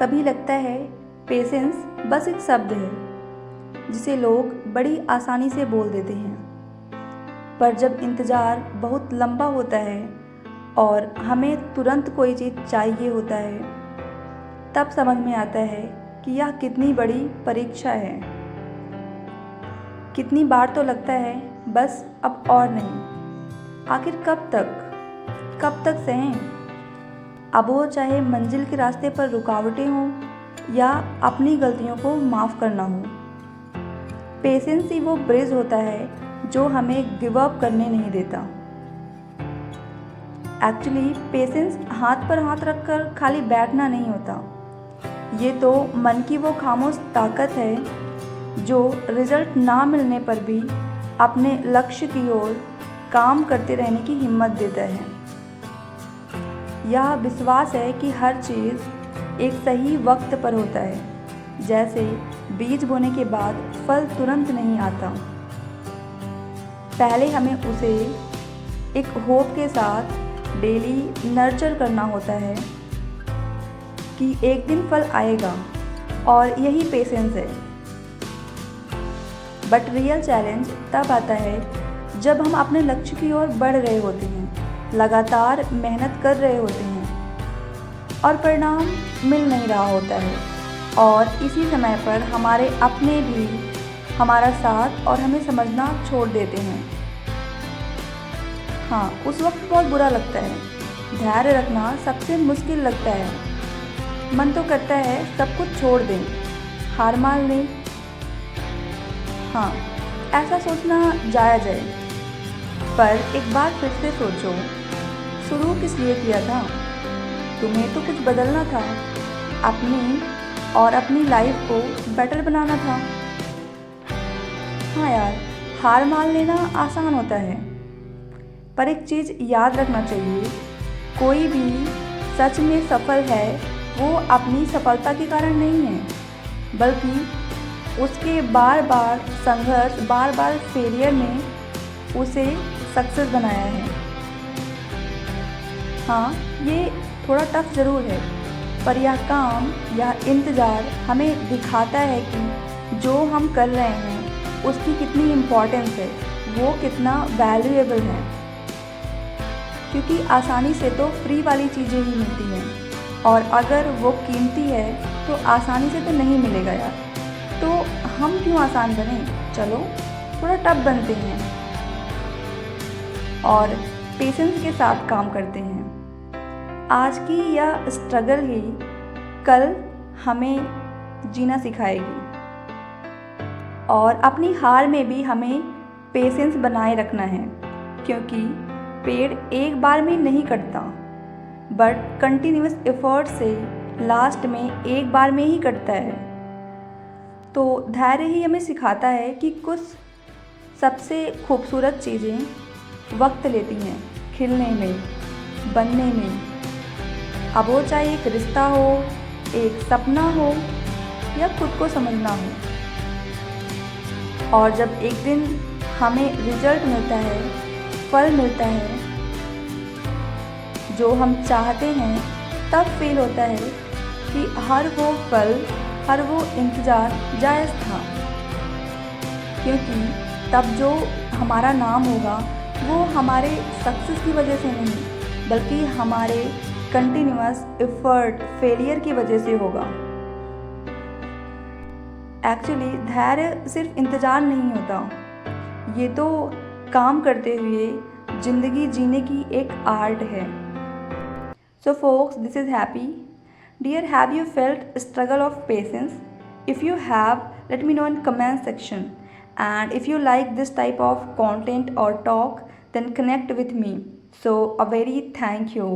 कभी लगता है पेशेंस बस एक शब्द है जिसे लोग बड़ी आसानी से बोल देते हैं, पर जब इंतज़ार बहुत लंबा होता है और हमें तुरंत कोई चीज़ चाहिए होता है, तब समझ में आता है कि यह कितनी बड़ी परीक्षा है। कितनी बार तो लगता है बस अब और नहीं। आखिर कब तक सहें? अब वो चाहे मंजिल के रास्ते पर रुकावटें हों या अपनी गलतियों को माफ़ करना हो। पेशेंस ही वो ब्रिज होता है जो हमें गिव अप करने नहीं देता। एक्चुअली पेशेंस हाथ पर हाथ रखकर खाली बैठना नहीं होता। ये तो मन की वो खामोश ताकत है जो रिजल्ट ना मिलने पर भी अपने लक्ष्य की ओर काम करते रहने की हिम्मत देता है। यह विश्वास है कि हर चीज़ एक सही वक्त पर होता है, जैसे बीज बोने के बाद फल तुरंत नहीं आता। पहले हमें उसे एक होप के साथ डेली नर्चर करना होता है कि एक दिन फल आएगा, और यही पेशेंस है। बट रियल चैलेंज तब आता है जब हम अपने लक्ष्य की ओर बढ़ रहे होते हैं, लगातार मेहनत कर रहे होते हैं और परिणाम मिल नहीं रहा होता है, और इसी समय पर हमारे अपने भी हमारा साथ और हमें समझना छोड़ देते हैं। हाँ, उस वक्त बहुत बुरा लगता है। धैर्य रखना सबसे मुश्किल लगता है। मन तो करता है सब कुछ छोड़ दें, हार मान लें। हाँ, ऐसा सोचना जायज़ है, पर एक बार फिर से सोचो, शुरू किस लिए किया था? तुम्हें तो कुछ बदलना था, अपनी और अपनी लाइफ को बेटर बनाना था। हाँ यार, हार मान लेना आसान होता है, पर एक चीज़ याद रखना चाहिए, कोई भी सच में सफल है वो अपनी सफलता के कारण नहीं है, बल्कि उसके बार बार संघर्ष, बार बार फेलियर ने उसे सक्सेस बनाया है। हाँ, ये थोड़ा टफ ज़रूर है, पर यह काम या इंतज़ार हमें दिखाता है कि जो हम कर रहे हैं उसकी कितनी इम्पोर्टेंस है, वो कितना वैल्यूएबल है। क्योंकि आसानी से तो फ्री वाली चीज़ें ही मिलती हैं, और अगर वो कीमती है तो आसानी से तो नहीं मिलेगा यार। तो हम क्यों आसान बने? चलो थोड़ा टफ बनते हैं और पेशेंस के साथ काम करते हैं। आज की यह स्ट्रगल ही कल हमें जीना सिखाएगी, और अपनी हार में भी हमें पेशेंस बनाए रखना है, क्योंकि पेड़ एक बार में नहीं कटता, बट कंटिन्यूअस एफर्ट से लास्ट में एक बार में ही कटता है। तो धैर्य ही हमें सिखाता है कि कुछ सबसे खूबसूरत चीज़ें वक्त लेती हैं खिलने में, बनने में। अब वो चाहे एक रिश्ता हो, एक सपना हो, या खुद को समझना हो। और जब एक दिन हमें रिजल्ट मिलता है, फल मिलता है जो हम चाहते हैं, तब फील होता है कि हर वो पल, हर वो इंतज़ार जायज़ था। क्योंकि तब जो हमारा नाम होगा वो हमारे सक्सेस की वजह से नहीं, बल्कि हमारे कंटिन्यूअस एफर्ट, फेलियर की वजह से होगा। एक्चुअली धैर्य सिर्फ इंतज़ार नहीं होता, ये तो काम करते हुए ज़िंदगी जीने की एक आर्ट है। So folks, this is Happy. Dear, have you felt struggle of patience? If you have, let me know in comment section. And if you like this type of content or talk, then connect with me. So a very thank you.